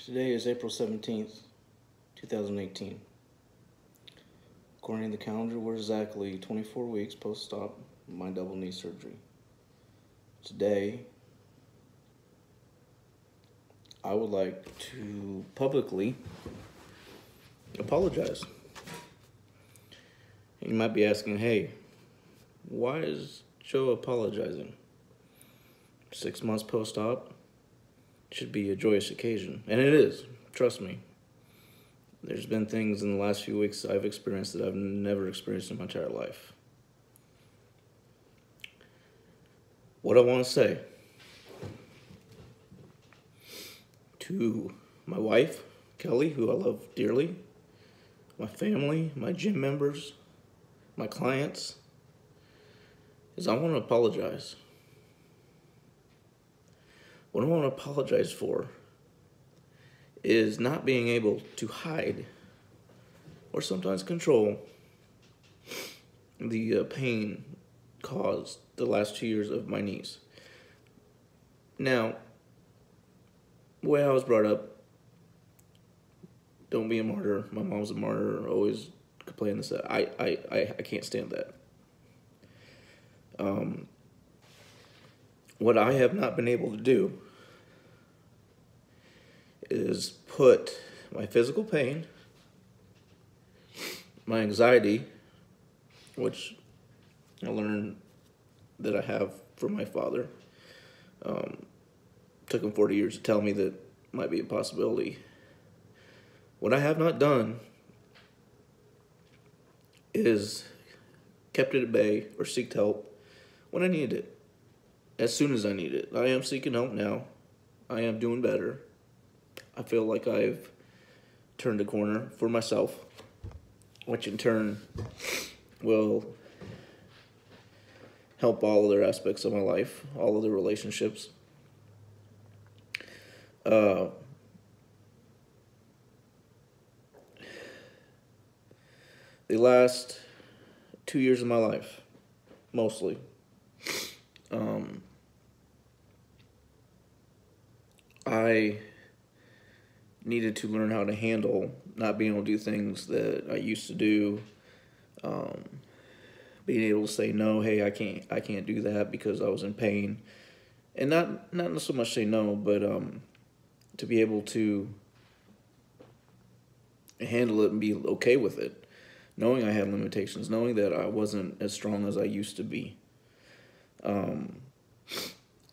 Today is April 17th, 2018. According to the calendar, we're exactly 24 weeks post-op my double knee surgery. Today, I would like to publicly apologize. You might be asking, hey, why is Joe apologizing? 6 months post-op should be a joyous occasion. And it is, trust me. There's been things in the last few weeks I've experienced that I've never experienced in my entire life. What I want to say to my wife, Kelly, who I love dearly, my family, my gym members, my clients, is I want to apologize. What I want to apologize for is not being able to hide or sometimes control the pain caused the last 2 years of my knees. Now, the way I was brought up, don't be a martyr. My mom's a martyr, always complain this. I can't stand that. What I have not been able to do is put my physical pain, my anxiety, which I learned that I have from my father. Took him 40 years to tell me that might be a possibility. What I have not done is kept it at bay or seeked help when I needed it, as soon as I need it. I am seeking help now. I am doing better. I feel like I've turned a corner for myself, which in turn will help all other aspects of my life, all other relationships. The last 2 years of my life, mostly, I needed to learn how to handle not being able to do things that I used to do, being able to say no, hey, I can't do that because I was in pain, and not so much say no, but to be able to handle it and be okay with it, knowing I had limitations, knowing that I wasn't as strong as I used to be.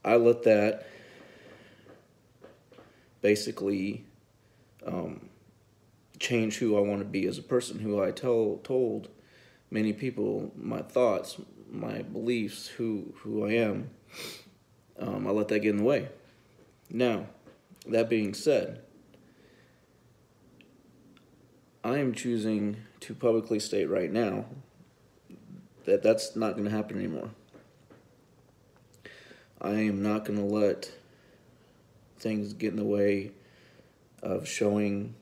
I let that basically change who I want to be as a person, who I told many people my thoughts, my beliefs, who I am. I let that get in the way. Now, that being said, I am choosing to publicly state right now that that's not going to happen anymore. I am not going to let things get in the way of showing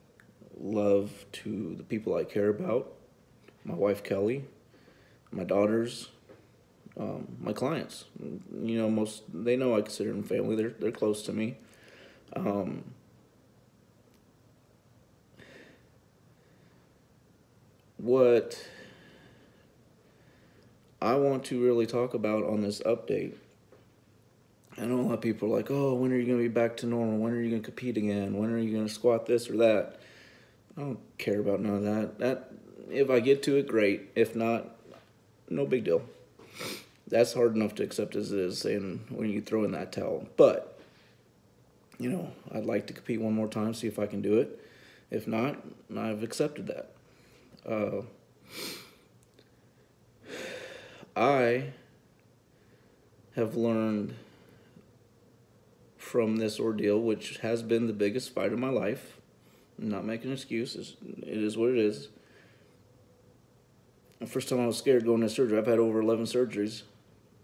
love to the people I care about, my wife Kelly, my daughters, my clients. You know, they know I consider them family. They're close to me. What I want to really talk about on this update, I know a lot of people are like, oh, when are you going to be back to normal? When are you going to compete again? When are you going to squat this or that? I don't care about none of that. If I get to it, great. If not, no big deal. That's hard enough to accept as it is, saying when you throw in that towel. But, you know, I'd like to compete one more time, see if I can do it. If not, I've accepted that. I have learned from this ordeal, which has been the biggest fight of my life. I'm not making excuses. It is what it is. The first time I was scared going to surgery, I've had over 11 surgeries.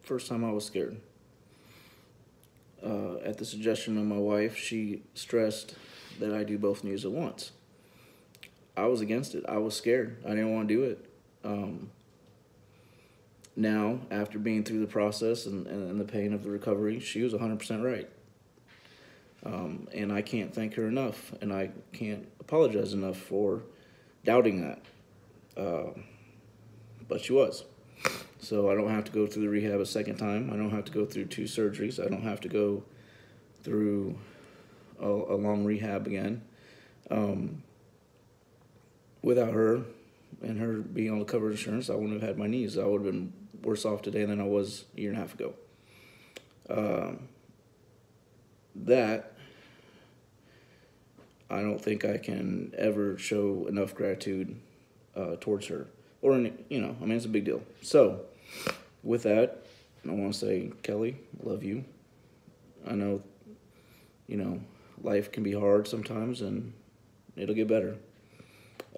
First time I was scared. At the suggestion of my wife, she stressed that I do both knees at once. I was against it. I was scared. I didn't want to do it. Now, after being through the process and the pain of the recovery, she was 100% right. And I can't thank her enough, and I can't apologize enough for doubting that. But she was. So I don't have to go through the rehab a second time. I don't have to go through 2 surgeries. I don't have to go through a long rehab again. Without her and her being able to cover insurance, I wouldn't have had my knees. I would have been worse off today than I was a year and a half ago. That, I don't think I can ever show enough gratitude towards her. Or, it's a big deal. So, with that, I want to say, Kelly, love you. I know, life can be hard sometimes, and it'll get better.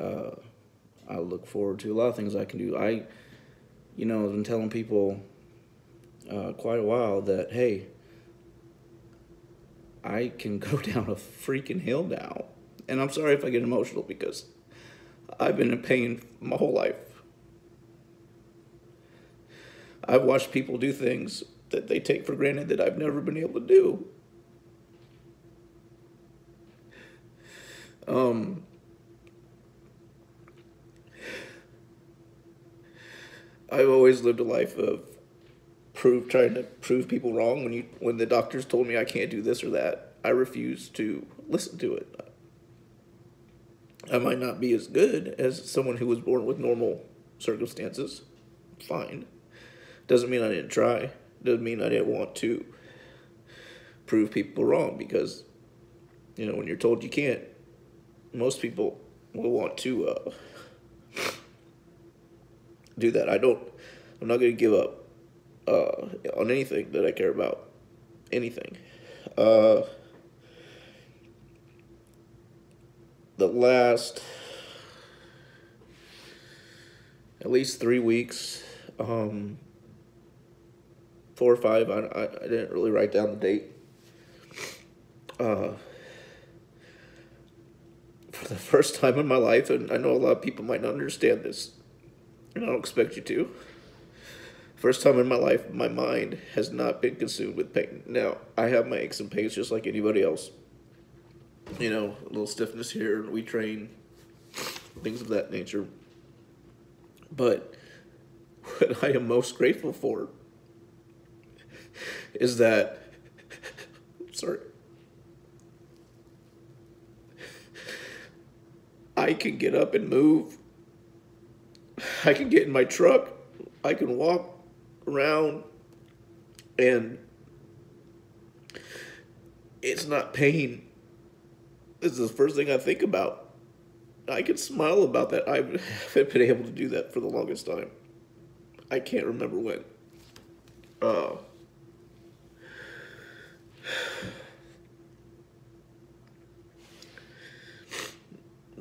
I look forward to a lot of things I can do. I've been telling people quite a while that, hey, I can go down a freaking hill now. And I'm sorry if I get emotional because I've been in pain my whole life. I've watched people do things that they take for granted that I've never been able to do. I've always lived a life of trying to prove people wrong. When the doctors told me I can't do this or that, I refused to listen to it. I might not be as good as someone who was born with normal circumstances. Fine. Doesn't mean I didn't try. Doesn't mean I didn't want to prove people wrong, because, when you're told you can't, most people will want to do that. I'm not going to give up on anything that I care about. Anything. The last at least 3 weeks, 4 or 5, I didn't really write down the date. For the first time in my life, and I know a lot of people might not understand this, and I don't expect you to. First time in my life, my mind has not been consumed with pain. Now, I have my aches and pains just like anybody else. A little stiffness here, we train, things of that nature. But what I am most grateful for is that, I can get up and move. I can get in my truck. I can walk around, and it's not pain. This is the first thing I think about. I can smile about that. I haven't been able to do that for the longest time. I can't remember when. What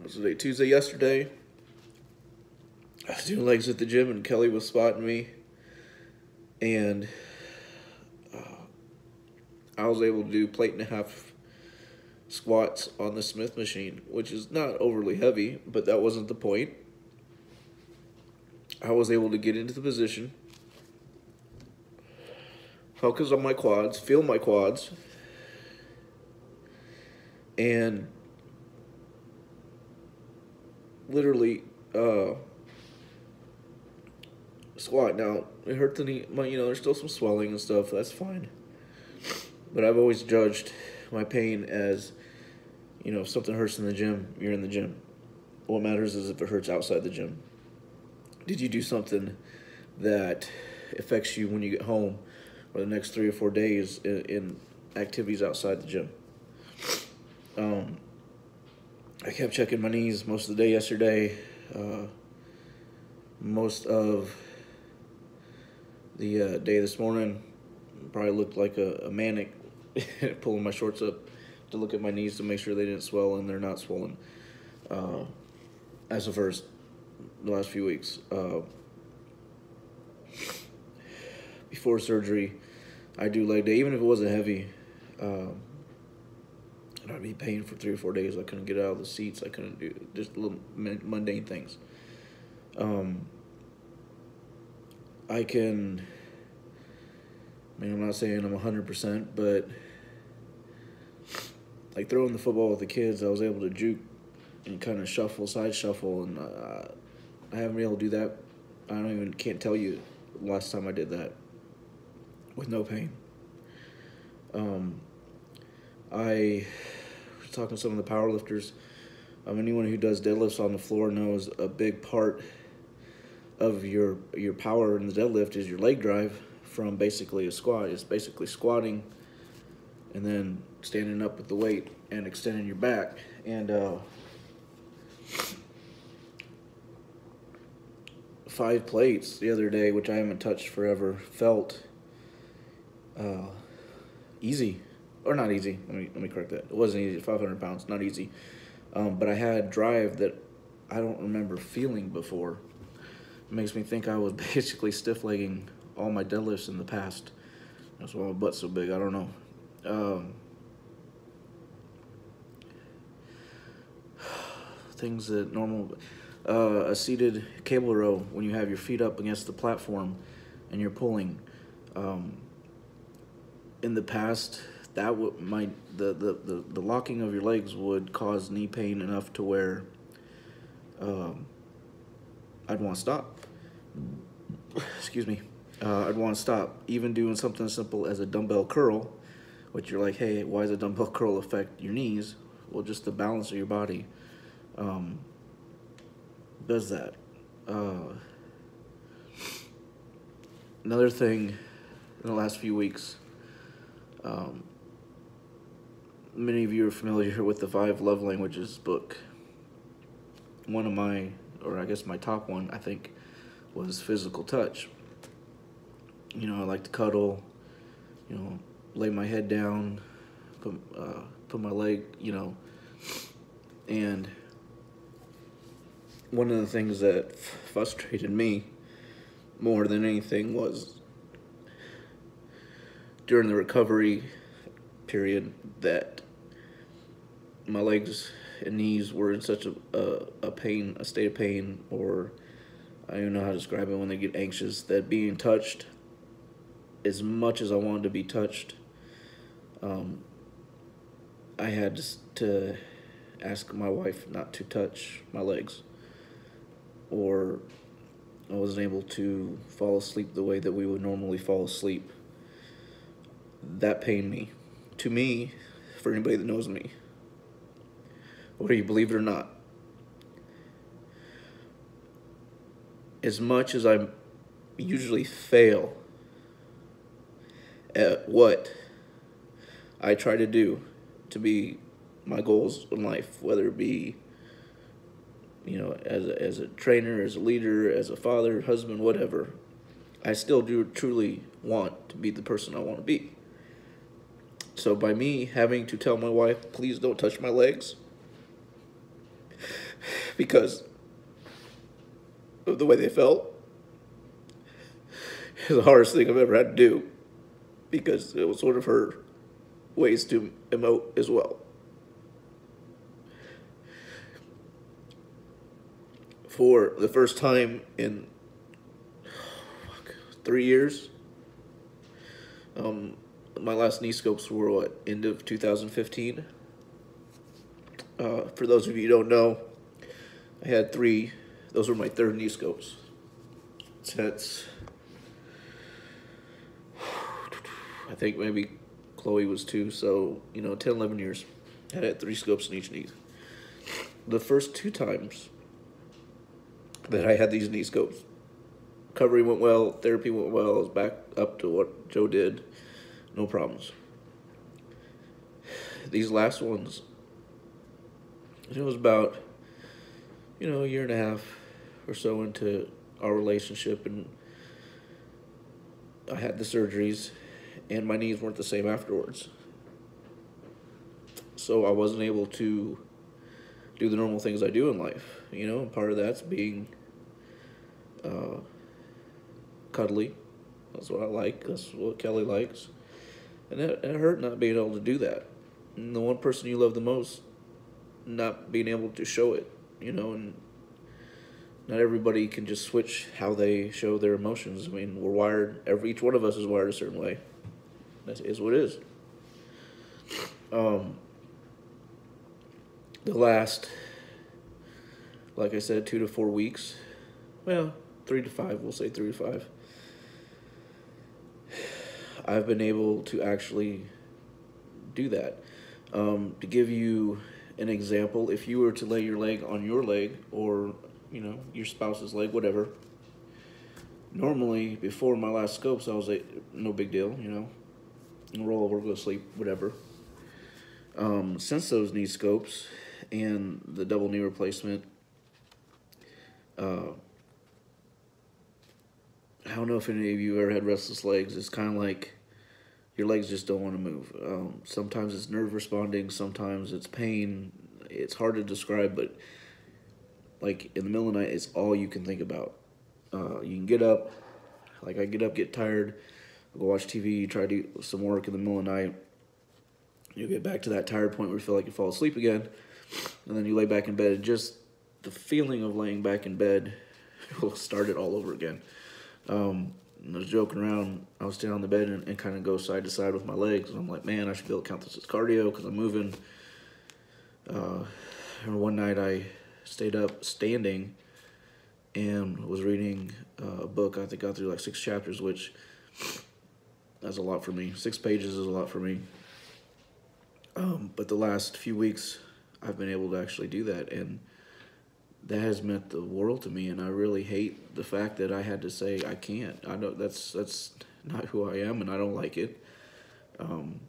was today? Tuesday yesterday. I was doing legs at the gym, and Kelly was spotting me. And I was able to do 1.5 plate squats on the Smith machine, which is not overly heavy, but that wasn't the point. I was able to get into the position, focus on my quads, feel my quads, and literally squat. Now, it hurt the knee, there's still some swelling and stuff, that's fine. But I've always judged my pain as, if something hurts in the gym, you're in the gym. What matters is if it hurts outside the gym. Did you do something that affects you when you get home or the next 3 or 4 days in activities outside the gym? I kept checking my knees most of the day yesterday. Most of the day this morning. Probably looked like a manic pulling my shorts up to look at my knees to make sure they didn't swell, and they're not swollen. As of the last few weeks. Before surgery, I do leg day. Even if it wasn't heavy, and I'd be pain for 3 or 4 days. I couldn't get out of the seats. I couldn't do just little mundane things. I'm not saying I'm 100%, but like throwing the football with the kids, I was able to juke and kind of side shuffle, and I haven't been able to do that. Can't tell you the last time I did that with no pain. I was talking to some of the power lifters. Anyone who does deadlifts on the floor knows a big part of your power in the deadlift is your leg drive from basically a squat. It's basically squatting and then standing up with the weight and extending your back. And 5 plates the other day, which I haven't touched forever, felt easy. Or not easy. Let me correct that. It wasn't easy. 500 pounds, not easy. But I had drive that I don't remember feeling before. It makes me think I was basically stiff-legging all my deadlifts in the past. That's why my butt's so big. I don't know. Things that normal... a seated cable row, when you have your feet up against the platform and you're pulling. In the past, that would the locking of your legs would cause knee pain enough to where I'd want to stop. Excuse me. I'd want to stop. Even doing something as simple as a dumbbell curl, which you're like, hey, why does a dumbbell curl affect your knees? Well, just the balance of your body does that. Another thing in the last few weeks, many of you are familiar with the 5 Love Languages book. One of my, or I guess my top one, I think, was physical touch. You know, I like to cuddle, you know, lay my head down, put my leg, you know, and one of the things that frustrated me more than anything was during the recovery period that my legs and knees were in such a pain, a state of pain, or I don't even know how to describe it when they get anxious, that being touched, as much as I wanted to be touched, I had to ask my wife not to touch my legs, or I wasn't able to fall asleep the way that we would normally fall asleep. That pained me. To me, for anybody that knows me, whether you believe it or not, as much as I usually fail at what I try to do to be my goals in life, whether it be, you know, as a trainer, as a leader, as a father, husband, whatever, I still do truly want to be the person I want to be. So by me having to tell my wife, please don't touch my legs, because of the way they felt, is the hardest thing I've ever had to do, because it was one of her ways to emote as well. For the first time in 3 years, my last knee scopes were what, end of 2015? For those of you who don't know, I had 3, those were my 3rd knee scopes. Since, I think maybe Chloe was 2, so, you know, 10, 11 years. I had 3 scopes in each knee. The first 2 times that I had these knee scopes, recovery went well, therapy went well, I was back up to what Joe did, no problems. These last ones, it was about, you know, a year and a half or so into our relationship, and I had the surgeries, and my knees weren't the same afterwards. So I wasn't able to do the normal things I do in life, you know, and part of that's being cuddly. That's what I like. That's what Kelly likes. And it hurt not being able to do that. And the one person you love the most, not being able to show it, you know, and not everybody can just switch how they show their emotions. I mean, we're wired, each one of us is wired a certain way. That is what it is. the last, like I said, 2 to 4 weeks, well, 3 to 5, we'll say 3 to 5, I've been able to actually do that. To give you an example, if you were to lay your leg on your leg or, your spouse's leg, whatever, normally before my last scopes, I was like, no big deal, roll over, go to sleep, whatever. Since those knee scopes and the double knee replacement, I don't know if any of you ever had restless legs. It's kind of like your legs just don't want to move. Sometimes it's nerve responding, sometimes it's pain. It's hard to describe, but like in the middle of the night, it's all you can think about. You can get up, like I get up, get tired, go watch TV, try to do some work in the middle of the night. You get back to that tired point where you feel like you fall asleep again, and then you lay back in bed, and just the feeling of laying back in bed will start it all over again. I was joking around. I was standing on the bed and kind of go side to side with my legs, and I'm like, man, I should be able to count this as cardio because I'm moving. And one night I stayed up standing and was reading a book. I think I got through like 6 chapters, which that's a lot for me. 6 pages is a lot for me. But the last few weeks, I've been able to actually do that, and that has meant the world to me. And I really hate the fact that I had to say I can't. I know that's not who I am, and I don't like it. I'm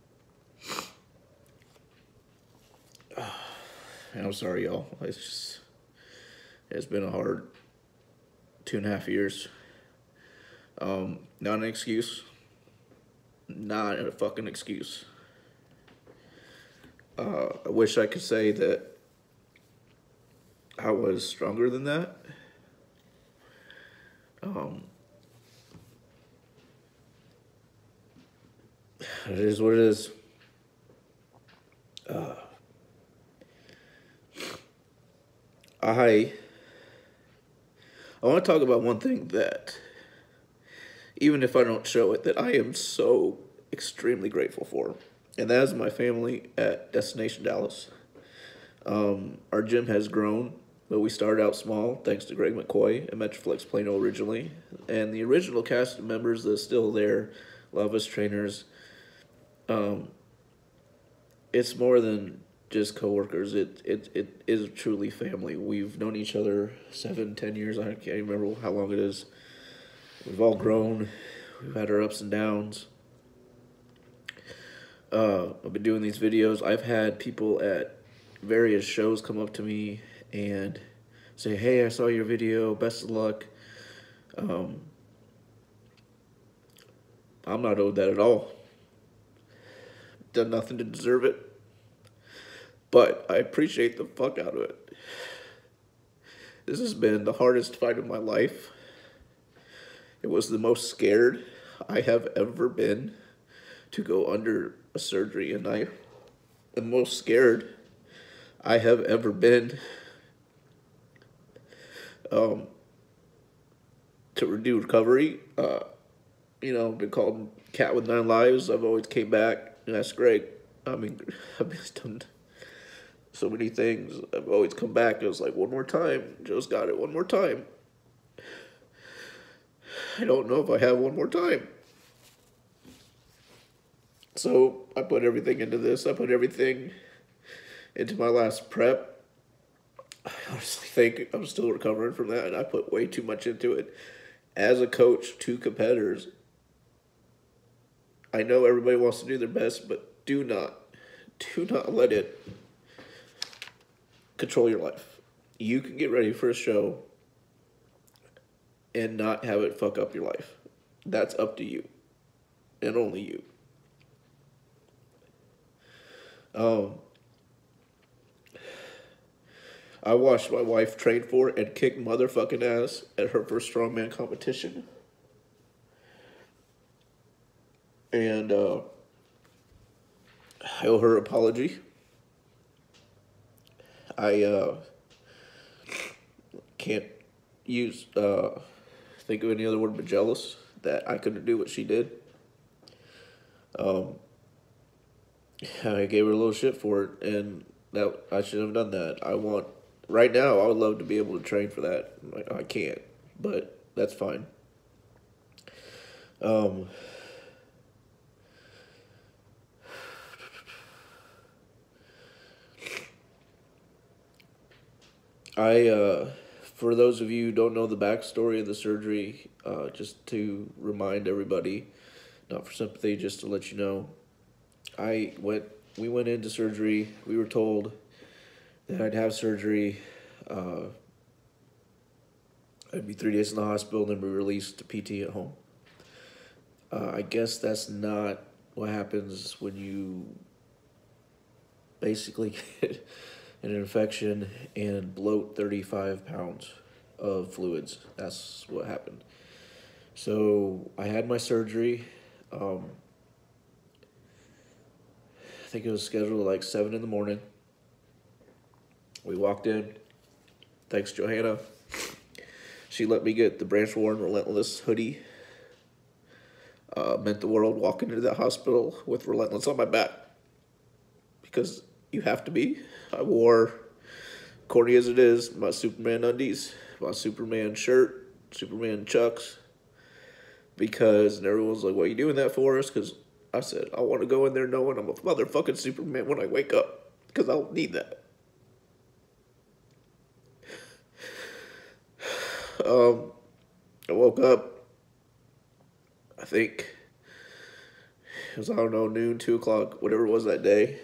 sorry, y'all. It's been a hard 2.5 years. Not an excuse. Not a fucking excuse. I wish I could say that I was stronger than that. It is what it is. I want to talk about one thing that, even if I don't show it, that I am so extremely grateful for. And that is my family at Destination Dallas. Our gym has grown, but we started out small thanks to Greg McCoy and Metroflex Plano originally. And the original cast of members that are still there, love us trainers. It's more than just coworkers. It is truly family. We've known each other 7-10 years. I can't even remember how long it is. We've all grown. We've had our ups and downs. I've been doing these videos. I've had people at various shows come up to me and say, hey, I saw your video, best of luck. I'm not owed that at all. Done nothing to deserve it. But I appreciate the fuck out of it. This has been the hardest fight of my life. It was the most scared I have ever been to go under a surgery, and I am the most scared I have ever been to do recovery. Been called cat with 9 lives. I've always came back, and that's great. I mean, I've done so many things. I've always come back. It was like, one more time. Joe's got it one more time. I don't know if I have one more time. So I put everything into this. I put everything into my last prep. I honestly think I'm still recovering from that, and I put way too much into it. As a coach to competitors, I know everybody wants to do their best, but do not let it control your life. You can get ready for a show and not have it fuck up your life. That's up to you, and only you. I watched my wife train for and kick motherfucking ass at her first strongman competition. And I owe her an apology. I can't think of any other word but jealous that I couldn't do what she did. I gave her a little shit for it, and That I should have done that. Right now, I would love to be able to train for that. I can't, but that's fine. Um, for those of you who don't know the backstory of the surgery, just to remind everybody, not for sympathy, just to let you know, we went into surgery. We were told that I'd have surgery. I'd be 3 days in the hospital and then be released to PT at home. I guess that's not what happens when you basically get an infection and bloat 35 pounds of fluids. That's what happened. So I had my surgery. I think it was scheduled at like 7 in the morning. We walked in. Thanks, Johanna. She let me get the Branch Warren Relentless hoodie. Meant the world walking into that hospital with Relentless on my back. Because you have to be. I wore, corny as it is, my Superman undies, my Superman shirt, Superman chucks. Because, and everyone's like, what are you doing that for us? Because I said, I want to go in there knowing I'm a motherfucking Superman when I wake up. Because I'll need that. I woke up, I think it was, I don't know, noon, 2 o'clock, whatever it was that day,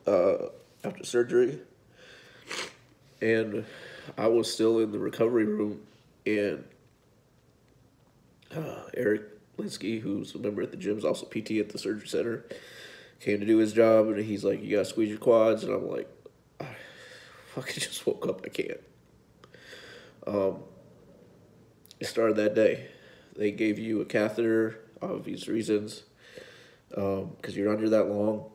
after surgery. And I was still in the recovery room, and Eric Linsky, who's a member at the gym, is also PT at the surgery center, came to do his job, and he's like, you gotta squeeze your quads, and I'm like, I fucking just woke up, I can't. It started that day. They gave you a catheter, obvious reasons, because you're under that long.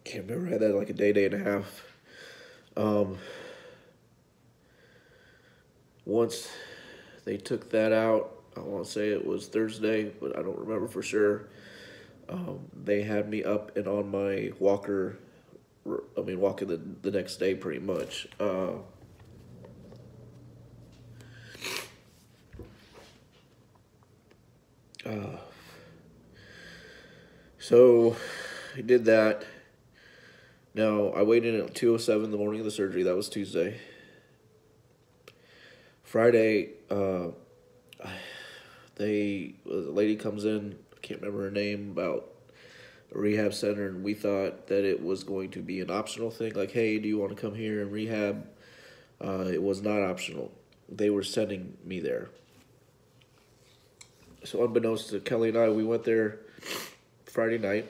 Can't remember, I had that like a day and a half. Once they took that out, I want to say it was Thursday, but I don't remember for sure. They had me up and on my walker, walking the next day pretty much. So I did that. Now, I weighed in at 2:07 the morning of the surgery. That was Tuesday. Friday, the lady comes in, I can't remember her name, about a rehab center, and we thought that it was going to be an optional thing, like, hey, do you want to come here and rehab? It was not optional. They were sending me there. So unbeknownst to Kelly and I, we went there Friday night.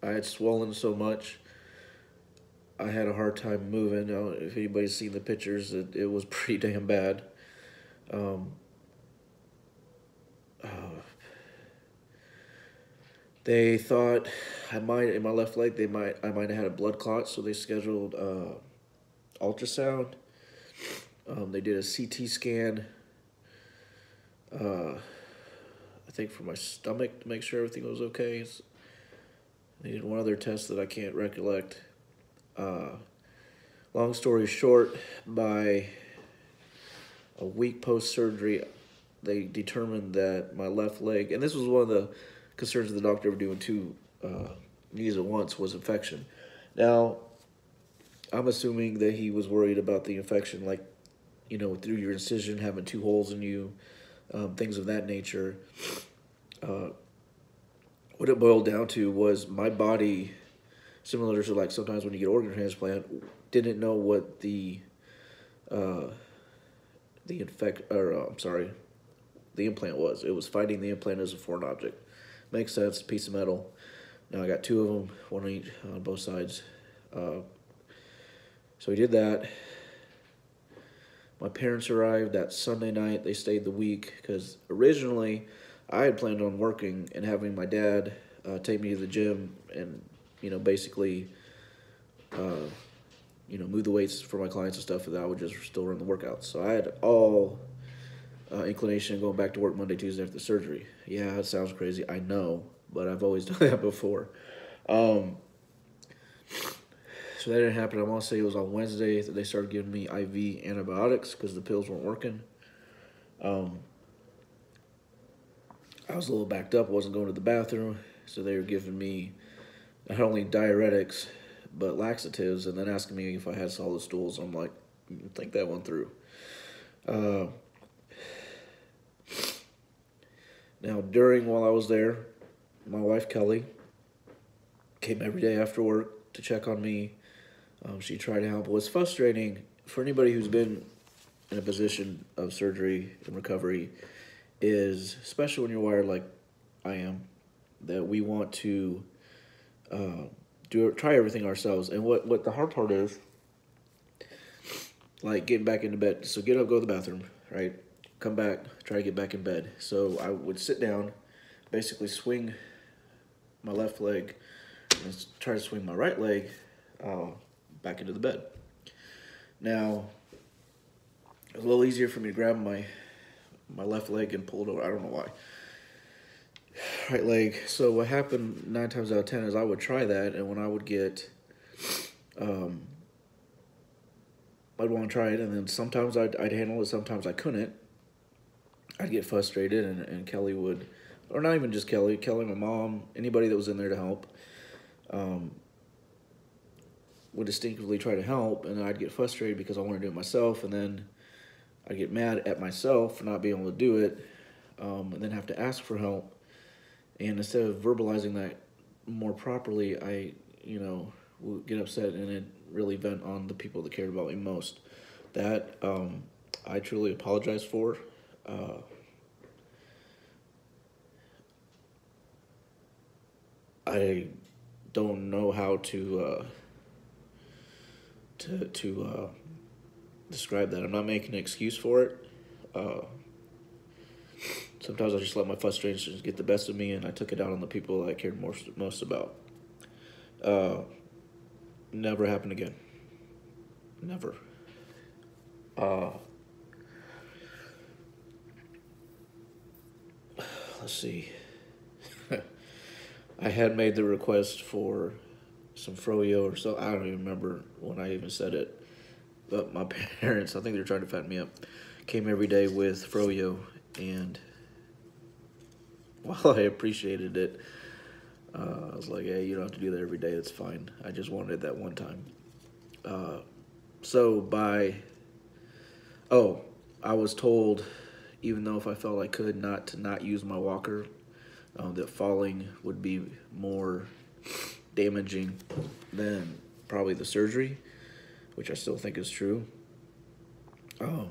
I had swollen so much, I had a hard time moving. If anybody's seen the pictures, it was pretty damn bad. They thought in my left leg, I might have had a blood clot, so they scheduled ultrasound. They did a CT scan, I think for my stomach to make sure everything was okay. They did one other test that I can't recollect. Long story short, by a week post-surgery, they determined that my left leg, and this was one of the concerns of the doctor of doing 2 knees at once, was infection. Now, I'm assuming that he was worried about the infection, like, you know, through your incision, having 2 holes in you, things of that nature. What it boiled down to was my body, similar to like sometimes when you get organ transplant, didn't know what the implant was. It was fighting the implant as a foreign object. Makes sense, piece of metal. Now I got 2 of them, one on both sides. So we did that. My parents arrived that Sunday night. They stayed the week because originally I had planned on working and having my dad take me to the gym and, you know, basically, move the weights for my clients and stuff, and that I would just still run the workouts. So I had all inclination of going back to work Monday, Tuesday after the surgery. Yeah, it sounds crazy. I know, but I've always done that before. Um, so that didn't happen. I want to say it was on Wednesday that they started giving me IV antibiotics because the pills weren't working. I was a little backed up. I wasn't going to the bathroom, so they were giving me not only diuretics but laxatives, and then asking me if I had solid stools. I'm like, think that one through. Now, while I was there, my wife Kelly came every day after work to check on me. She tried to help. What's frustrating for anybody who's been in a position of surgery and recovery is, especially when you're wired like I am, that we want to try everything ourselves. And what the hard part is, like getting back into bed. So get up, go to the bathroom, right? Come back, try to get back in bed. So I would sit down, basically swing my left leg, and try to swing my right leg back into the bed. Now, it was a little easier for me to grab my left leg and pull it over. I don't know why. Right leg. So what happened 9 times out of 10 is I would try that, and when I would get, I'd want to try it, and then sometimes I'd handle it, sometimes I couldn't. I'd get frustrated, and Kelly would, or not even just Kelly, my mom, anybody that was in there to help, would distinctively try to help, and I'd get frustrated because I wanted to do it myself, and then I'd get mad at myself for not being able to do it, and then have to ask for help. And instead of verbalizing that more properly, I, would get upset and then really vent on the people that cared about me most. That I truly apologize for. I don't know how to describe that. I'm not making an excuse for it. Sometimes I just let my frustrations get the best of me, and I took it out on the people that I cared most about. Never happened again. Never. Let's see. I had made the request for some froyo or so. I don't even remember when I even said it. But my parents, I think they were trying to fatten me up, came every day with froyo, and while I appreciated it, I was like, hey, you don't have to do that every day. That's fine. I just wanted it that one time. I was told, even though if I felt I could, not use my walker, that falling would be more damaging than probably the surgery, which I still think is true. I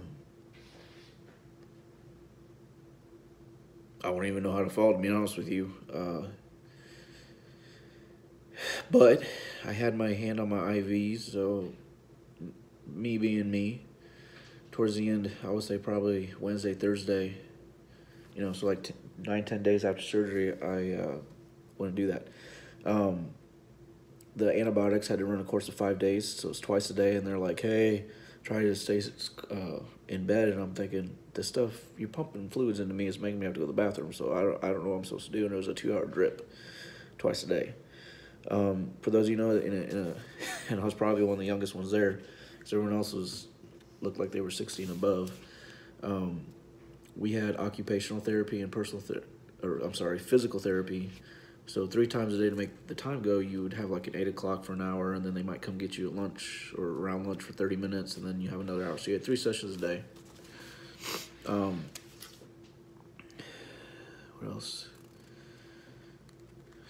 wouldn't even know how to fall, to be honest with you. But I had my hand on my IVs, so me being me, towards the end, I would say probably Wednesday, Thursday, so like 9-10 days after surgery, I wouldn't do that. The antibiotics had to run a course of 5 days, so it's twice a day, and they're like, hey, try to stay in bed, and I'm thinking, this stuff, you're pumping fluids into me, is making me have to go to the bathroom, so I don't know what I'm supposed to do, and it was a 2-hour drip twice a day. For those of you who know, and I was probably one of the youngest ones there, because everyone else looked like they were 60 and above. We had occupational therapy and physical therapy. So 3 times a day to make the time go, you would have like an 8 o'clock for an hour, and then they might come get you at lunch or around lunch for 30 minutes, and then you have another hour. So you had 3 sessions a day. What else?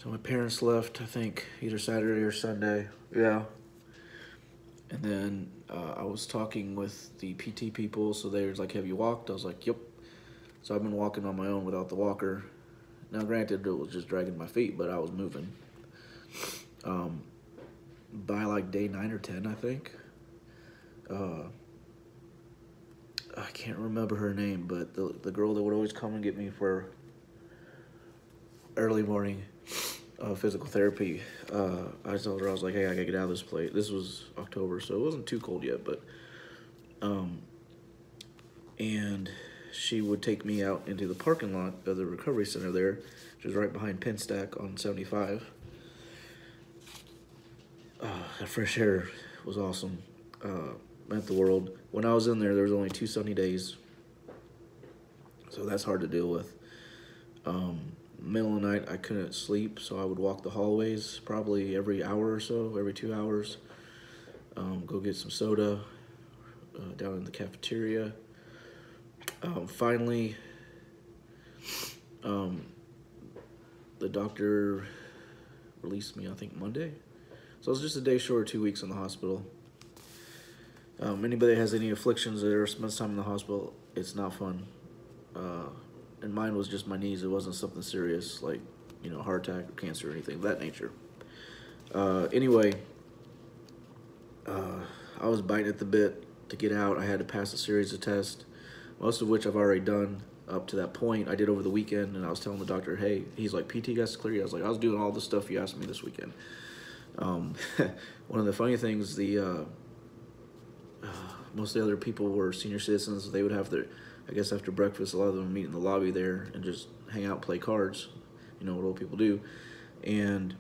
So my parents left, I think, either Saturday or Sunday. Yeah. And then I was talking with the PT people, so they was like, have you walked? I was like, yep. So I've been walking on my own without the walker. Now, granted, it was just dragging my feet, but I was moving. By like day 9 or 10, I think. I can't remember her name, but the girl that would always come and get me for early morning physical therapy, I told her, I was like, hey, I gotta get out of this place. This was October, so it wasn't too cold yet, but and she would take me out into the parking lot of the recovery center there, which is right behind Penn Stack on 75. The fresh air was awesome. Meant the world. When I was in there was only 2 sunny days, so that's hard to deal with. Middle of the night, I couldn't sleep, so I would walk the hallways probably every hour or so, every 2 hours. Go get some soda down in the cafeteria. Finally, the doctor released me, I think, Monday. So it was just a day short of 2 weeks in the hospital. Anybody that has any afflictions or spends time in the hospital, it's not fun. And mine was just my knees. It wasn't something serious like, heart attack or cancer or anything of that nature. Anyway, I was biting at the bit to get out. I had to pass a series of tests, most of which I've already done up to that point. I did over the weekend, and I was telling the doctor, hey, he's like, PT got to clear you. I was like, I was doing all the stuff you asked me this weekend. One of the funny things, most of the other people were senior citizens. They would have their, I guess after breakfast, a lot of them would meet in the lobby there and just hang out and play cards, what old people do. And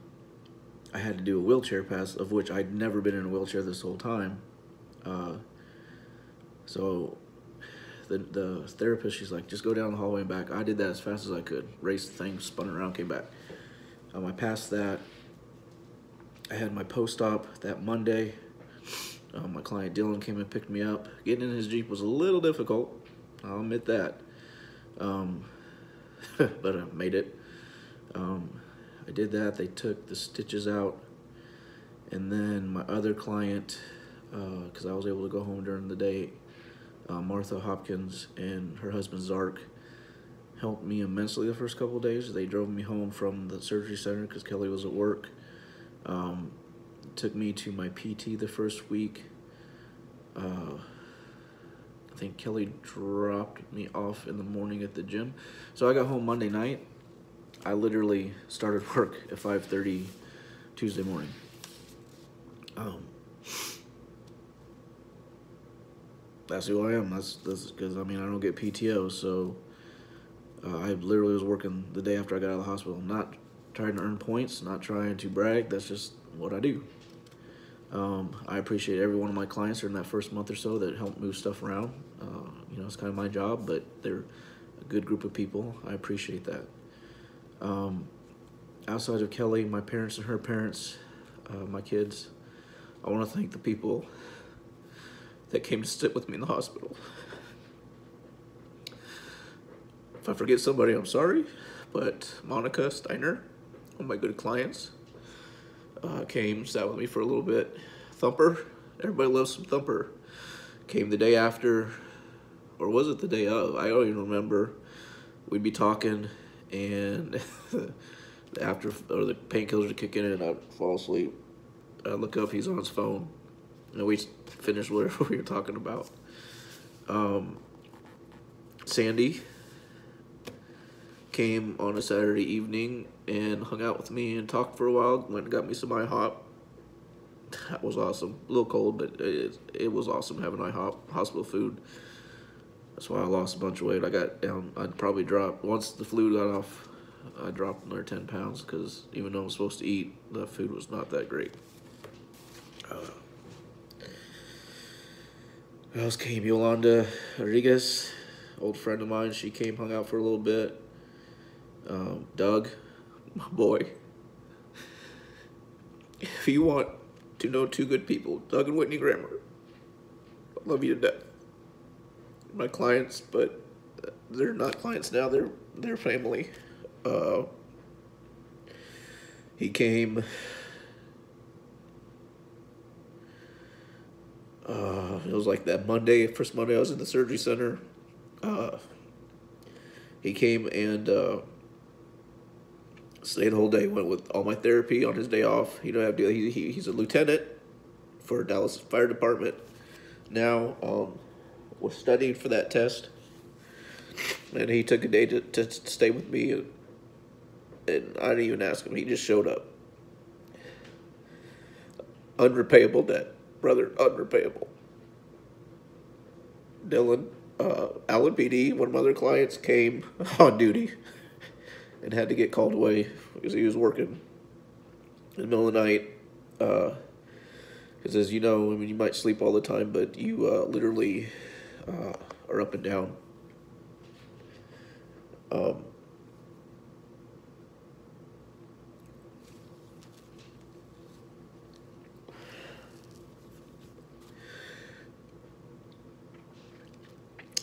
I had to do a wheelchair pass, of which I'd never been in a wheelchair this whole time. So the therapist, she's like, just go down the hallway and back. I did that as fast as I could. Raced the thing, spun around, came back. I passed that. I had my post-op that Monday. My client Dylan came and picked me up. Getting in his Jeep was a little difficult. I'll admit that. But I made it. I did that. They took the stitches out. And then my other client, because I was able to go home during the day, Martha Hopkins and her husband Zark helped me immensely the first couple of days. They drove me home from the surgery center because Kelly was at work. Took me to my PT the first week. I think Kelly dropped me off in the morning at the gym. So I got home Monday night. I literally started work at 5:30 Tuesday morning. That's who I am. That's because, I don't get PTO, so I literally was working the day after I got out of the hospital. Not trying to earn points, not trying to brag. That's just what I do. I appreciate every one of my clients during that first month or so that helped move stuff around. It's kind of my job, but they're a good group of people. I appreciate that. Outside of Kelly, my parents and her parents, my kids, I want to thank the people that came to sit with me in the hospital. If I forget somebody, I'm sorry, but Monica Steiner, one of my good clients, came, sat with me for a little bit. Thumper, everybody loves some Thumper. Came the day after, or was it the day of? I don't even remember. We'd be talking, and after, or the painkillers would kick in, and I'd fall asleep. I look up, he's on his phone, and we finished whatever we were talking about. Sandy came on a Saturday evening and hung out with me and talked for a while. Went and got me some IHOP. That was awesome. A little cold, but it was awesome having IHOP, hospital food. That's why I lost a bunch of weight. I got down, I'd probably dropped, once the flu got off, I dropped another 10 pounds because even though I'm supposed to eat, the food was not that great. Who else came? Yolanda Rodriguez, old friend of mine. She came, hung out for a little bit. Doug, my boy. If you want to know two good people, Doug and Whitney Grammer, I love you to death. My clients, but they're not clients now. They're family. He came. It was like that Monday, first Monday I was in the surgery center. He came and stayed the whole day. Went with all my therapy on his day off. He don't have to. He's a lieutenant for Dallas Fire Department. Now was studying for that test, and he took a day to stay with me, and I didn't even ask him. He just showed up. Unrepayable debt, brother. Unrepayable. Dylan, Alan PD, one of my other clients, came on duty and had to get called away because he was working in the middle of the night. Because as you know, I mean, you might sleep all the time, but you literally are up and down.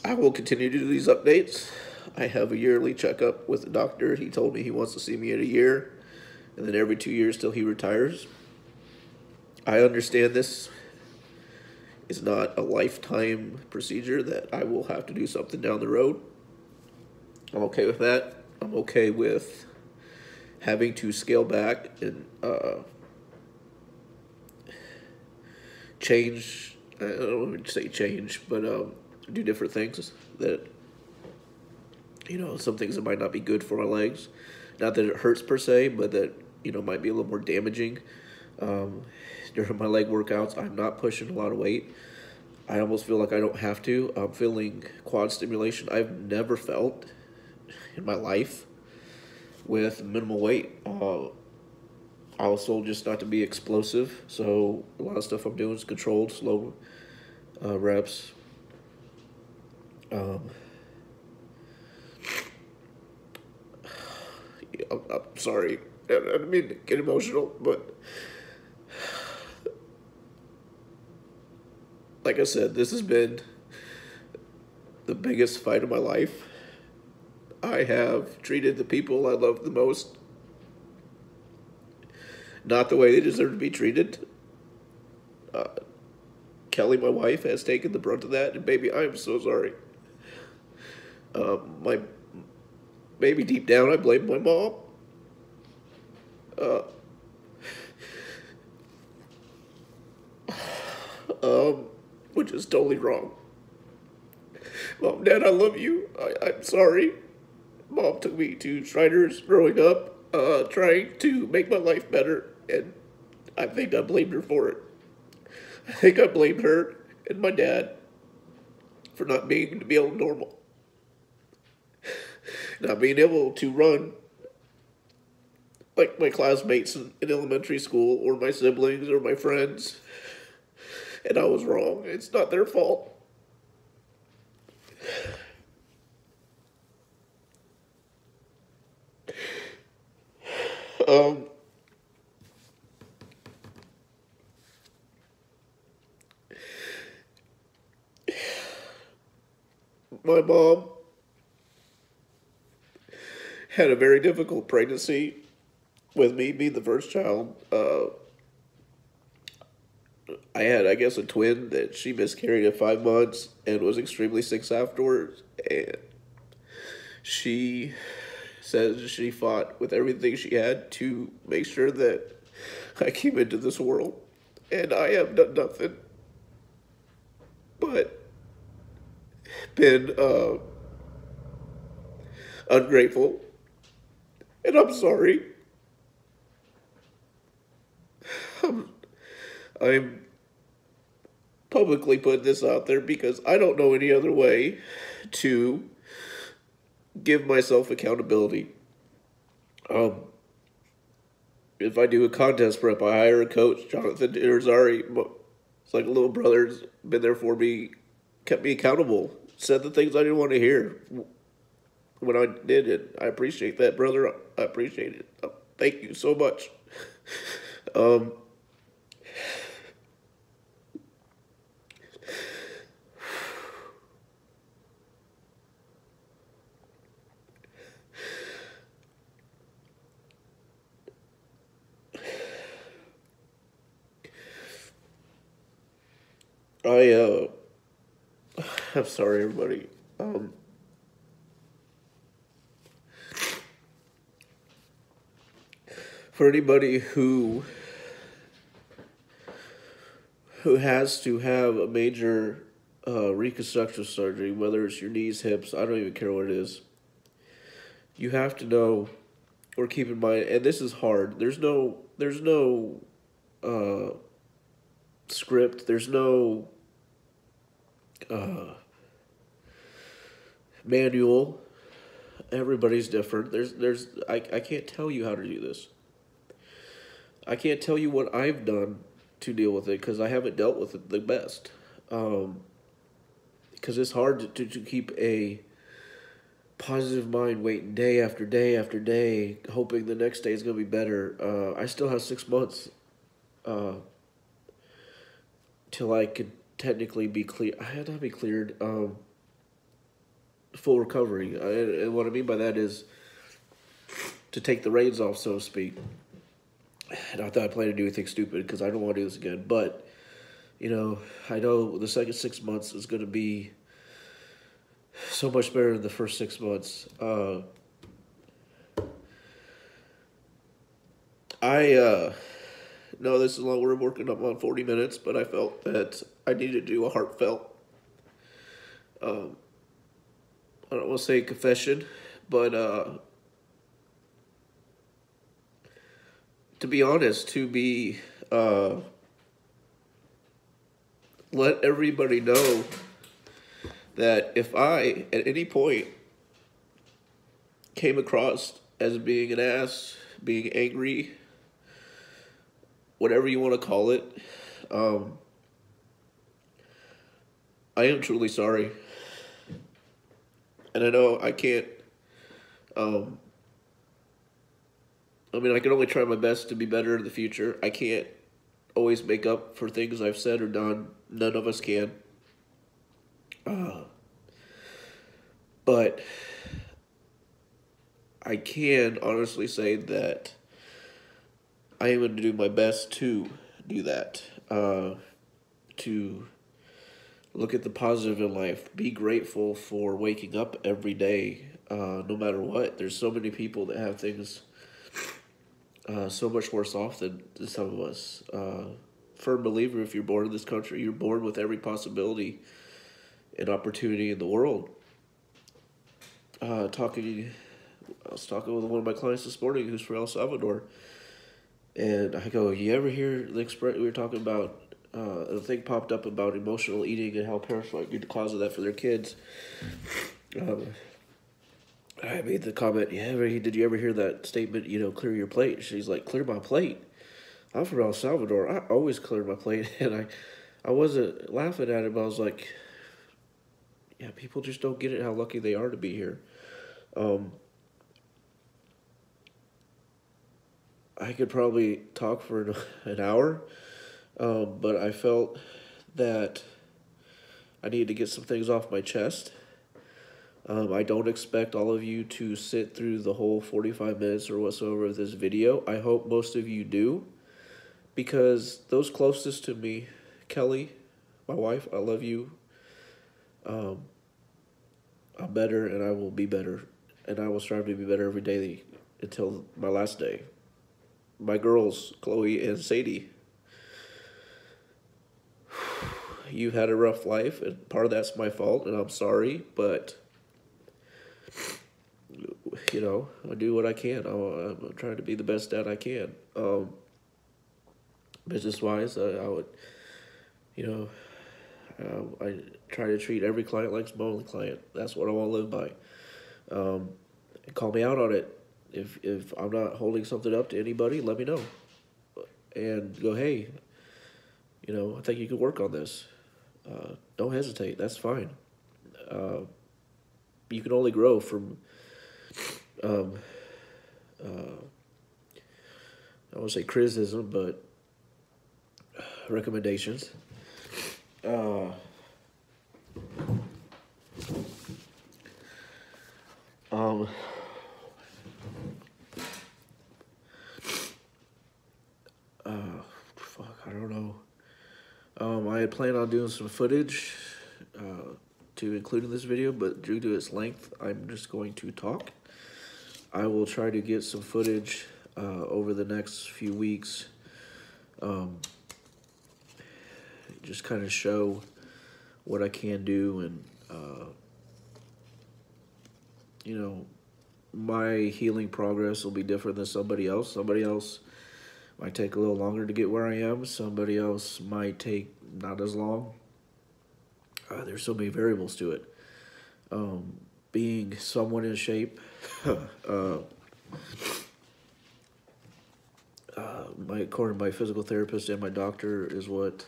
I will continue to do these updates. I have a yearly checkup with the doctor. He told me he wants to see me in a year, and then every 2 years till he retires. I understand this is not a lifetime procedure, that I will have to do something down the road. I'm okay with that. I'm okay with having to scale back and change. I don't want to say change, but do different things that, you know, some things that might not be good for my legs. Not that it hurts per se, but that, you know, might be a little more damaging. During my leg workouts, I'm not pushing a lot of weight. I almost feel like I don't have to. I'm feeling quad stimulation I've never felt in my life with minimal weight. Also, just not to be explosive. So a lot of stuff I'm doing is controlled, slow reps. I'm sorry. I didn't mean to get emotional, but like I said, this has been the biggest fight of my life. I have treated the people I love the most not the way they deserve to be treated. Kelly, my wife, has taken the brunt of that, and baby, I am so sorry. My maybe deep down, I blame my mom. Which is totally wrong. Mom, Dad, I love you. I'm sorry. Mom took me to Shriners growing up, trying to make my life better, and I think I blamed her for it. I think I blamed her and my dad for not being to be able normal. Not being able to run like my classmates in elementary school, or my siblings, or my friends. And I was wrong. It's not their fault. My mom had a very difficult pregnancy with me being the first child. I had, I guess, a twin that she miscarried at 5 months and was extremely sick afterwards. And she says she fought with everything she had to make sure that I came into this world. And I have done nothing but been ungrateful. And I'm sorry. I'm publicly putting this out there because I don't know any other way to give myself accountability. If I do a contest prep, I hire a coach, Jonathan Irizarry. It's like a little brother's been there for me, kept me accountable, said the things I didn't want to hear when I did it. I appreciate that, brother. I appreciate it. Thank you so much. I'm sorry, everybody. For anybody who has to have a major reconstructive surgery, whether it's your knees, hips, I don't even care what it is, you have to know or keep in mind, and this is hard. There's no script. There's no manual. Everybody's different. I can't tell you how to do this. I can't tell you what I've done to deal with it because I haven't dealt with it the best. Because it's hard to keep a positive mind waiting day after day after day, hoping the next day is going to be better. I still have 6 months till I could technically be clear. I had to be cleared. Full recovery. And what I mean by that is to take the reins off, so to speak. Not that I plan to do anything stupid because I don't want to do this again. But, you know, I know the second 6 months is going to be so much better than the first 6 months. No, this is long. We're working up on 40 minutes, but I felt that I needed to do a heartfelt, I don't want to say confession, but to be honest, let everybody know that if I, at any point, came across as being an ass, being angry, whatever you want to call it, I am truly sorry. And I know I can't, I mean, I can only try my best to be better in the future. I can't always make up for things I've said or done. None of us can. But I can honestly say that I am going to do my best to do that. To look at the positive in life. Be grateful for waking up every day, no matter what. There's so many people that have things so much worse off than some of us. Firm believer, if you're born in this country, you're born with every possibility and opportunity in the world. I was talking with one of my clients this morning who's from El Salvador, and I go, you ever hear the expression, we were talking about, a thing popped up about emotional eating and how parents might be the cause of that for their kids. I made the comment, did you ever hear that statement, clear your plate? She's like, clear my plate? I'm from El Salvador. I always clear my plate. And I wasn't laughing at it, but I was like, yeah, people just don't get it, how lucky they are to be here. I could probably talk for an hour, but I felt that I needed to get some things off my chest. I don't expect all of you to sit through the whole 45 minutes or whatsoever of this video. I hope most of you do, because those closest to me, Kelly, my wife, I love you. I'm better, and I will be better, and I will strive to be better every day until my last day. My girls, Chloe and Sadie, you've had a rough life, and part of that's my fault, and I'm sorry, but I do what I can. I'm trying to be the best dad I can. Business-wise, I would, I try to treat every client like my only client. That's what I want to live by. And call me out on it. If I'm not holding something up to anybody, let me know. And go, hey, I think you could work on this. Don't hesitate. That's fine. You can only grow from, I won't say criticism, but recommendations. I don't know. I had planned on doing some footage to include in this video, but due to its length, I'm just going to talk. I will try to get some footage over the next few weeks. Just kind of show what I can do, and my healing progress will be different than somebody else. Somebody else might take a little longer to get where I am. Somebody else might take not as long. There's so many variables to it. being somewhat in shape. According to my physical therapist and my doctor, is what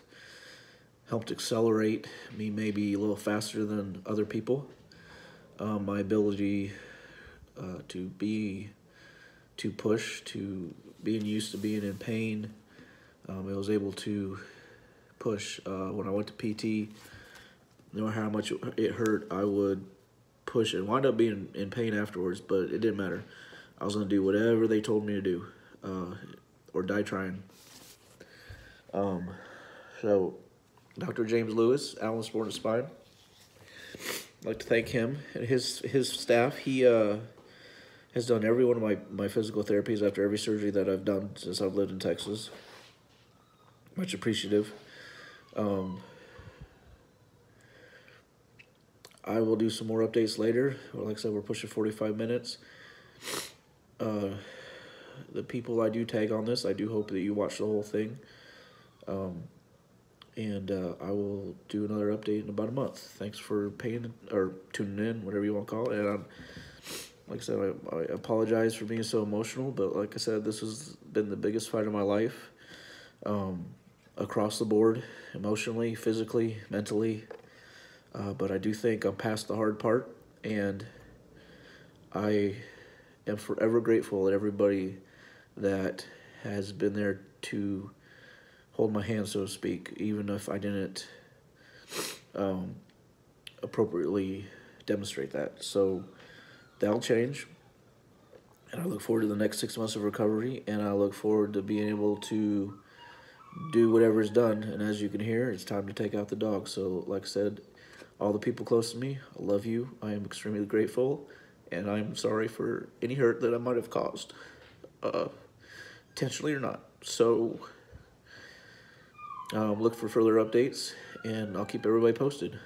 helped accelerate me maybe a little faster than other people. My ability to push, to being used to being in pain. I was able to push when I went to PT. No matter how much it hurt, I would push and wind up being in pain afterwards, but it didn't matter. I was going to do whatever they told me to do, or die trying. So, Dr. James Lewis, Allen Sport and Spine, I'd like to thank him and his staff. He has done every one of my physical therapies after every surgery that I've done since I've lived in Texas. Much appreciative. I will do some more updates later. Like I said, we're pushing 45 minutes. The people I do tag on this, I do hope that you watch the whole thing. And I will do another update in about a month. Thanks for paying or tuning in, whatever you want to call it. And like I said, I apologize for being so emotional, but like I said, this has been the biggest fight of my life, across the board, emotionally, physically, mentally. But I do think I'm past the hard part, and I am forever grateful to everybody that has been there to hold my hand, so to speak, even if I didn't appropriately demonstrate that. So that'll change, and I look forward to the next 6 months of recovery, and I look forward to being able to do whatever is done. And as you can hear, it's time to take out the dog. So like I said, all the people close to me, I love you. I am extremely grateful, and I'm sorry for any hurt that I might have caused, intentionally or not. So look for further updates, and I'll keep everybody posted.